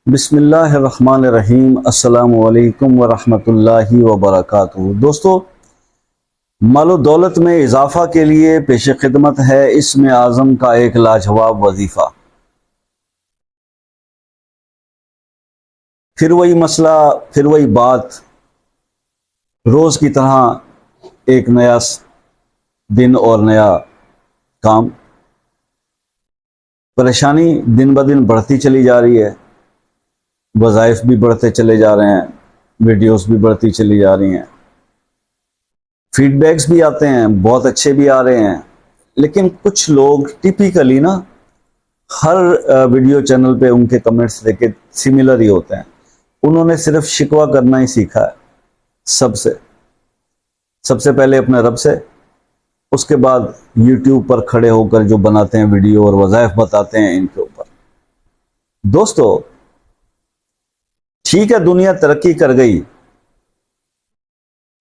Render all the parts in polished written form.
बिस्मिल्लाहिर्रहमानिर्रहीम। अस्सलामु अलैकुम वरहमतुल्लाहि वबरकातुहू। दोस्तों, मालो दौलत में इजाफा के लिए पेश खिदमत है इसमें आज़म का एक लाजवाब वजीफ़ा। फिर वही मसला, फिर वही बात, रोज़ की तरह एक नया दिन और नया काम। परेशानी दिन ब दिन बढ़ती चली जा रही है, वज़ाइफ भी बढ़ते चले जा रहे हैं, वीडियोस भी बढ़ती चली जा रही हैं, फीडबैक्स भी आते हैं, बहुत अच्छे भी आ रहे हैं। लेकिन कुछ लोग टिपिकली ना हर वीडियो चैनल पे उनके कमेंट्स देखे सिमिलर ही होते हैं। उन्होंने सिर्फ शिकवा करना ही सीखा है सबसे पहले अपने रब से, उसके बाद यूट्यूब पर खड़े होकर जो बनाते हैं वीडियो और वज़ाइफ बताते हैं इनके ऊपर। दोस्तों, ठीक है, दुनिया तरक्की कर गई।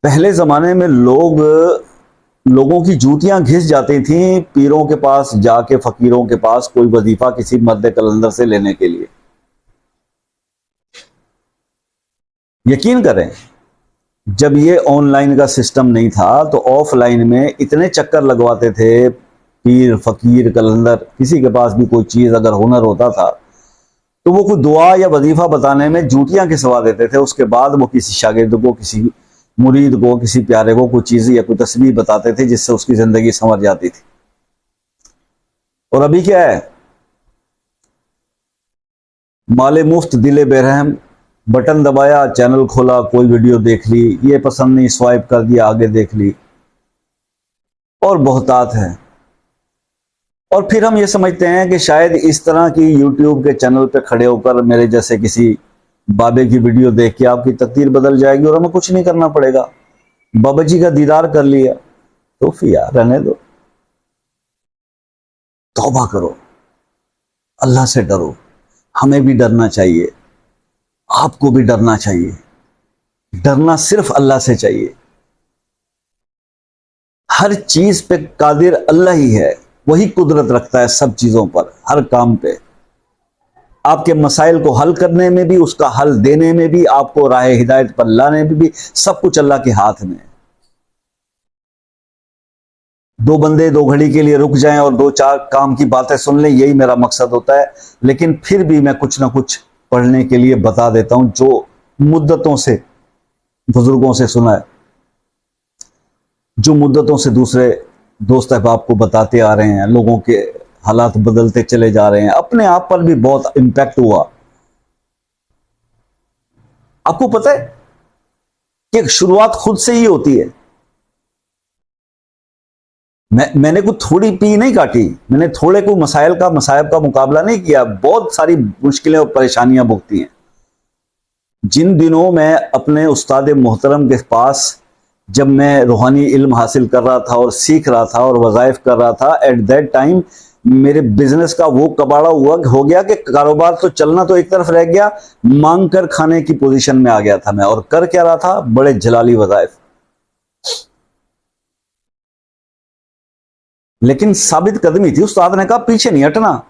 पहले जमाने में लोगों की जूतियां घिस जाती थी पीरों के पास जाके, फकीरों के पास कोई वजीफा किसी मर्द कलंदर से लेने के लिए। यकीन करें, जब ये ऑनलाइन का सिस्टम नहीं था तो ऑफलाइन में इतने चक्कर लगवाते थे पीर, फकीर, कलंदर। किसी के पास भी कोई चीज अगर हुनर होता था तो वो कोई दुआ या वजीफा बताने में जूतियां घिसवा देते थे। उसके बाद वो किसी शागिर्द को, किसी मुरीद को, किसी प्यारे को कोई चीज या कोई तस्वीर बताते थे जिससे उसकी जिंदगी संवर जाती थी। और अभी क्या है, माले मुफ्त दिले बेरहम, बटन दबाया, चैनल खोला, कोई वीडियो देख ली, ये पसंद नहीं, स्वाइप कर दिया, आगे देख ली, और बहुतात है। और फिर हम ये समझते हैं कि शायद इस तरह की यूट्यूब के चैनल पे खड़े होकर मेरे जैसे किसी बाबे की वीडियो देख के आपकी तकदीर बदल जाएगी और हमें कुछ नहीं करना पड़ेगा। बाबा जी का दीदार कर लिया तो फिर यार रहने दो, तौबा करो, अल्लाह से डरो। हमें भी डरना चाहिए, आपको भी डरना चाहिए। डरना सिर्फ अल्लाह से चाहिए। हर चीज पे कादिर अल्लाह ही है, वही कुदरत रखता है सब चीजों पर, हर काम पे। आपके मसाइल को हल करने में भी, उसका हल देने में भी, आपको राह हिदायत पर लाने में भी, सब कुछ अल्लाह के हाथ में है। दो बंदे दो घड़ी के लिए रुक जाएं और दो चार काम की बातें सुन लें, यही मेरा मकसद होता है। लेकिन फिर भी मैं कुछ ना कुछ पढ़ने के लिए बता देता हूं जो मुद्दतों से बुजुर्गों से सुना है, जो मुद्दतों से दूसरे दोस्त अहबाब को बताते आ रहे हैं। लोगों के हालात बदलते चले जा रहे हैं, अपने आप पर भी बहुत इंपैक्ट हुआ। आपको पता है कि शुरुआत खुद से ही होती है। मैंने कुछ थोड़ी पी नहीं काटी, मैंने थोड़े को मसाइब का मुकाबला नहीं किया, बहुत सारी मुश्किलें और परेशानियां भुगती हैं। जिन दिनों मैं अपने उस्ताद मोहतरम के पास, जब मैं रूहानी इल्म हासिल कर रहा था और सीख रहा था और वज़ाइफ कर रहा था, एट दैट टाइम मेरे बिजनेस का वो कबाड़ा हो गया कि कारोबार तो चलना तो एक तरफ रह गया, मांग कर खाने की पोजीशन में आ गया था मैं। और कर क्या रहा था, बड़े जलाली वज़ाइफ। लेकिन साबित कदमी थी। उस्ताद ने कहा पीछे नहीं हटना,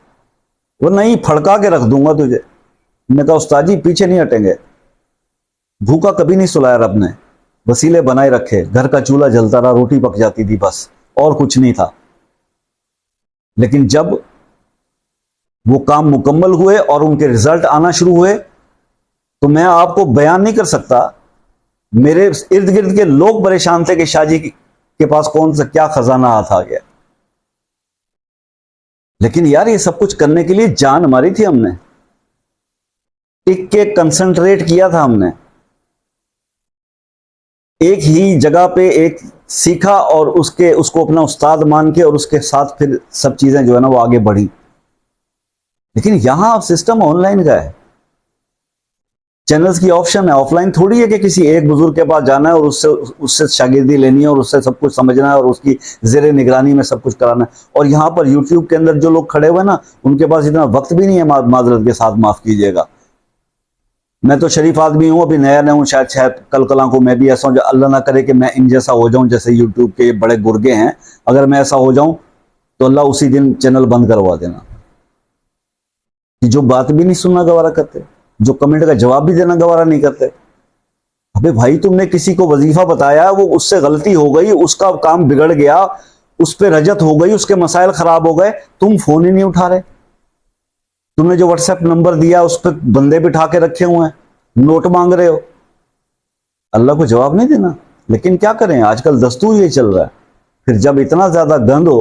वो नहीं फड़का के रख दूंगा तुझे। मैंने कहा उस्ताद जी पीछे नहीं हटेंगे। भूखा कभी नहीं सुलाया रब ने, वसीले बनाए रखे, घर का चूल्हा जलता रहा, रोटी पक जाती थी, बस और कुछ नहीं था। लेकिन जब वो काम मुकम्मल हुए और उनके रिजल्ट आना शुरू हुए तो मैं आपको बयान नहीं कर सकता। मेरे इर्द गिर्द के लोग परेशान थे कि शाहजी के पास कौन सा क्या खजाना हाथ आ गया। लेकिन यार ये सब कुछ करने के लिए जान मारी थी हमने, टिक के कंसंट्रेट किया था हमने, एक ही जगह पे एक सीखा और उसको अपना उस्ताद मान के और उसके साथ फिर सब चीजें जो है ना वो आगे बढ़ी। लेकिन यहां सिस्टम ऑनलाइन का है, चैनल्स की ऑप्शन है। ऑफलाइन थोड़ी है कि किसी एक बुजुर्ग के पास जाना है और उससे शागिर्दी लेनी है और उससे सब कुछ समझना है और उसकी जेर निगरानी में सब कुछ कराना है। और यहाँ पर यूट्यूब के अंदर जो लोग खड़े हुए ना, उनके पास इतना वक्त भी नहीं है, माजरत के साथ माफ कीजिएगा। मैं तो शरीफ आदमी हूँ, अभी नया हूँ, शायद कल कला को मैं भी ऐसा हूँ, अल्लाह ना करे कि मैं इन जैसा हो जाऊं जैसे यूट्यूब के बड़े गुर्गे हैं। अगर मैं ऐसा हो जाऊं तो अल्लाह उसी दिन चैनल बंद करवा देना, कि जो बात भी नहीं सुनना गवारा करते। जो कमेंट का जवाब भी देना गवारा नहीं करते। अबे भाई, तुमने किसी को वजीफा बताया, वो उससे गलती हो गई, उसका काम बिगड़ गया, उस पर रजत हो गई, उसके मसाइल खराब हो गए, तुम फोन ही नहीं उठा रहे। तुमने जो व्हाट्सएप नंबर दिया उस पर बंदे बिठा के रखे हुए हैं, नोट मांग रहे हो, अल्लाह को जवाब नहीं देना। लेकिन क्या करें, आजकल दस्तूर ये चल रहा है। फिर जब इतना ज्यादा गंद हो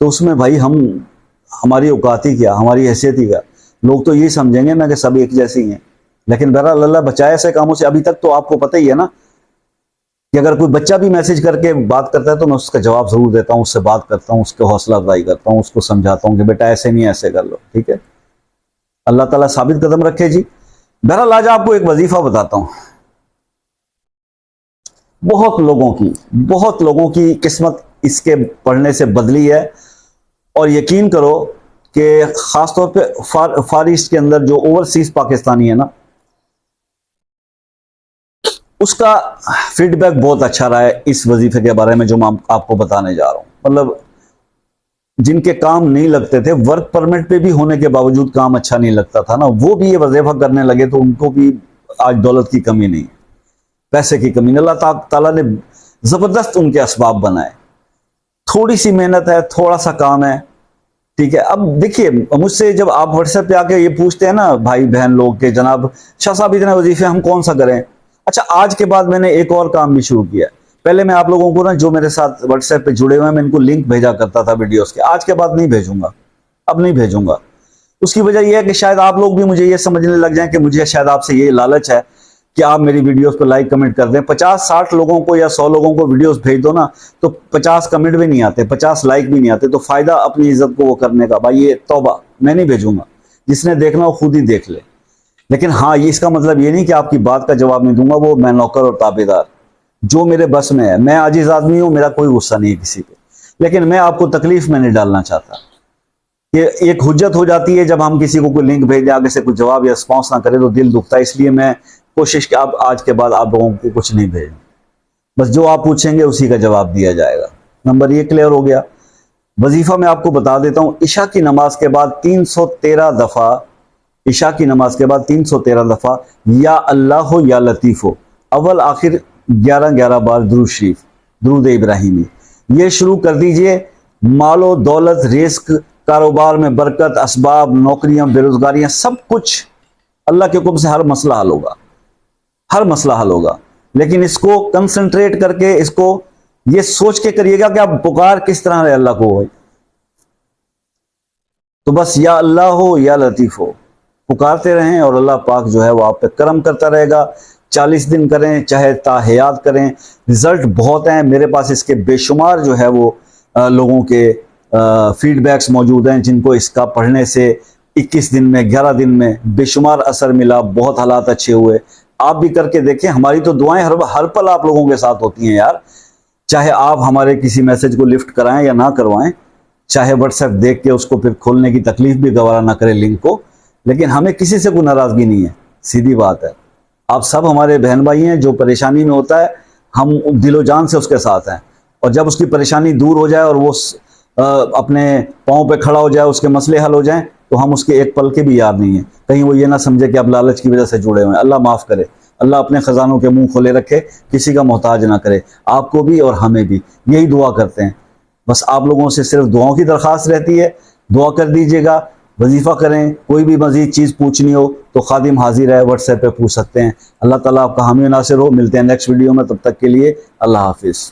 तो उसमें भाई हमारी औकात ही क्या, हमारी हैसियत ही क्या। लोग तो यही समझेंगे ना कि सब एक जैसे ही हैं। लेकिन बहरहाल अल्लाह बचाए ऐसे कामों से। अभी तक तो आपको पता ही है ना कि अगर कोई बच्चा भी मैसेज करके बात करता है तो मैं उसका जवाब जरूर देता हूँ, उससे बात करता हूँ, उसको हौसला अफजाई करता हूँ, उसको समझाता हूँ कि बेटा ऐसे नहीं, ऐसे कर लो, ठीक है। अल्लाह ताला साबित कदम रखे जी। बहरहाल आज आपको एक वजीफा बताता हूँ। बहुत लोगों की किस्मत इसके पढ़ने से बदली है। और यकीन करो कि खासतौर पे फार ईस्ट के अंदर जो ओवरसीज पाकिस्तानी है ना, उसका फीडबैक बहुत अच्छा रहा है इस वजीफे के बारे में जो मैं आपको बताने जा रहा हूं। मतलब जिनके काम नहीं लगते थे, वर्क परमिट पे भी होने के बावजूद काम अच्छा नहीं लगता था ना, वो भी ये वजीफा करने लगे, तो उनको भी आज दौलत की कमी नहीं, पैसे की कमी नहीं। अल्लाह ताला ने जबरदस्त उनके असबाब बनाए। थोड़ी सी मेहनत है, थोड़ा सा काम है, ठीक है। अब देखिए, मुझसे जब आप व्हाट्सएप पे आके ये पूछते हैं ना भाई बहन लोग के जनाब शाह साहब इतने वजीफे हम कौन सा करें। अच्छा, आज के बाद मैंने एक और काम भी शुरू किया। पहले मैं आप लोगों को ना, जो मेरे साथ व्हाट्सएप पे जुड़े हुए हैं, मैं इनको लिंक भेजा करता था वीडियोस के। आज के बाद नहीं भेजूंगा, अब नहीं भेजूंगा। उसकी वजह यह है कि शायद आप लोग भी मुझे ये समझने लग जाएं कि मुझे शायद आपसे ये लालच है कि आप मेरी वीडियोस पर लाइक कमेंट कर दें। 50-60 लोगों को या 100 लोगों को वीडियोस भेज दो ना, तो 50 कमेंट भी नहीं आते, 50 लाइक भी नहीं आते। तो फायदा अपनी इज्जत को वो करने का। भाई ये तौबा, मैं नहीं भेजूंगा। जिसने देखना हो खुद ही देख ले। लेकिन हाँ, ये इसका मतलब ये नहीं कि आपकी बात का जवाब नहीं दूंगा। वो मैं नौकर और ताबेदार, जो मेरे बस में है। मैं आजिज आदमी हूं, मेरा कोई गुस्सा नहीं है किसी पे, लेकिन मैं आपको तकलीफ में नहीं डालना चाहता। ये एक हुज्जत हो जाती है जब हम किसी को कोई लिंक भेज दें, आगे से कुछ जवाब या रिस्पॉन्स ना करे तो दिल दुखता है। इसलिए मैं कोशिश कि आप आज के बाद आप लोगों को कुछ नहीं भेजें, बस जो आप पूछेंगे उसी का जवाब दिया जाएगा। नंबर ये क्लियर हो गया। वजीफा मैं आपको बता देता हूं। इशा की नमाज के बाद 313 दफा, इशा की नमाज के बाद 313 दफा या अल्लाह हो या लतीफ हो, अव्वल आखिर 11-11 बार दुरूद शरीफ, दुरूद इब्राहिमी, ये शुरू कर दीजिए। मालो दौलत, रिस्क, कारोबार में बरकत, असबाब, नौकरियां, बेरोजगारियां, सब कुछ अल्लाह के हुक्म से हर मसला हल होगा, हर मसला हल होगा। लेकिन इसको कंसंट्रेट करके, इसको ये सोच के करिएगा कि आप पुकार किस तरह है अल्लाह को। तो बस या अल्लाह हो या लतीफ हो, पुकारते रहें और अल्लाह पाक जो है वो आप पे करम करता रहेगा। 40 दिन करें, चाहे ताहयात करें, रिजल्ट बहुत हैं मेरे पास। इसके बेशुमार जो है वो लोगों के फीडबैक्स मौजूद हैं, जिनको इसका पढ़ने से 21 दिन में, 11 दिन में बेशुमार असर मिला, बहुत हालात अच्छे हुए। आप भी करके देखें। हमारी तो दुआएं हर पल आप लोगों के साथ होती हैं यार। चाहे आप हमारे किसी मैसेज को लिफ्ट कराएं या ना करवाएं, चाहे व्हाट्सएप देख के उसको फिर खोलने की तकलीफ भी गवारा ना करें लिंक को, लेकिन हमें किसी से कोई नाराजगी नहीं है। सीधी बात है, आप सब हमारे बहन भाई हैं। जो परेशानी में होता है हम दिलो जान से उसके साथ हैं, और जब उसकी परेशानी दूर हो जाए और वो अपने पाँव पे खड़ा हो जाए, उसके मसले हल हो जाएं, तो हम उसके एक पल के भी याद नहीं है। कहीं वो ये ना समझे कि आप लालच की वजह से जुड़े हुए हैं। अल्लाह माफ़ करे, अल्लाह अपने खजानों के मुंह खोले रखे, किसी का मोहताज ना करे, आपको भी और हमें भी। यही दुआ करते हैं। बस आप लोगों से सिर्फ दुआओं की दरख्वास्त रहती है, दुआ कर दीजिएगा, वजीफा करें। कोई भी मजीद चीज़ पूछनी हो तो खादिम हाजिर है, व्हाट्सएप पे पूछ सकते हैं। अल्लाह ताला आपका हामी नासिर हो। मिलते हैं नेक्स्ट वीडियो में, तब तक के लिए अल्लाह हाफिज़।